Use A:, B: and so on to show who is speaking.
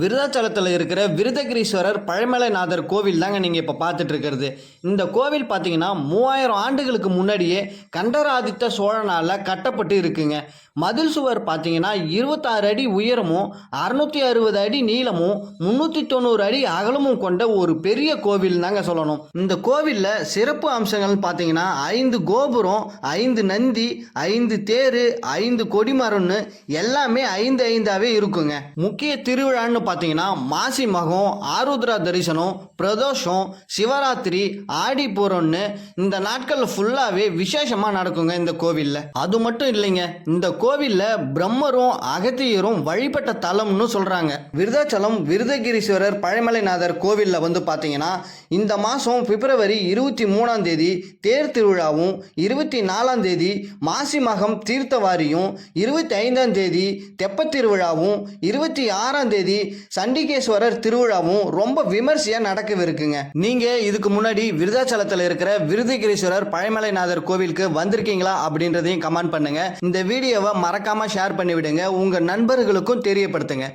A: விருதாச்சலத்தில் இருக்கிற விருதகிரீஸ்வரர் பழமலைநாதர் கோவில் தாங்க நீங்கள் இப்போ பார்த்துட்டு இருக்கிறது. இந்த கோவில் பார்த்தீங்கன்னா 3000 ஆண்டுகளுக்கு முன்னாடியே கண்டராதித்த சோழனால் கட்டப்பட்டு இருக்குங்க. மதில் சுவர் பார்த்தீங்கன்னா 26 அடி உயரமும் 660 அடி நீளமும் 390 அடி அகலமும் கொண்ட ஒரு பெரிய கோவில் தாங்க சொல்லணும். இந்த கோவிலில் சிறப்பு அம்சங்கள் பார்த்தீங்கன்னா 5 கோபுரம், 5 நந்தி, 5 தேரு, 5 கொடிமரம்னு எல்லாமே 5 இருக்குங்க. முக்கிய திருவிழான்னு பார்த்தீங்கன்னா மாசி மகம், ஆருத்ரா தரிசனம், பிரதோஷம், சிவராத்திரி, ஆடிப்பூரம்னு இந்த நாட்கள் ஃபுல்லாகவே விசேஷமாக நடக்குங்க இந்த கோவிலில். அது மட்டும் இல்லைங்க, இந்த கோவிலில் பிரம்மரும் அகத்தியரும் வழிபட்ட தலம்னு சொல்கிறாங்க. விருதாச்சலம் விருதகிரீஸ்வரர் பழமலைநாதர் கோவிலில் வந்து பார்த்தீங்கன்னா இந்த மாதம் பிப்ரவரி 23ஆம் தேதி தேர் திருவிழாவும், 24ஆம் தேதி மாசி மகம் தீர்த்தவாரியும், 25ஆம் தேதி தெப்பத் திருவிழாவும், 26ஆம் தேதி சண்டிகேஸ்வரர் திருவிழாவும் ரொம்ப விமர்சையாக நடக்கவிருக்குங்க. நீங்கள் இதுக்கு முன்னாடி விருதாச்சலத்தில் இருக்கிற விருதகிரீஸ்வரர் பழமலைநாதர் கோவிலுக்கு வந்திருக்கீங்களா அப்படின்றதையும் கமெண்ட் பண்ணுங்க. இந்த வீடியோவை மறக்காம ஷேர் பண்ணி விடுங்க, உங்க நண்பர்களுக்கும் தெரியப்படுத்துங்க.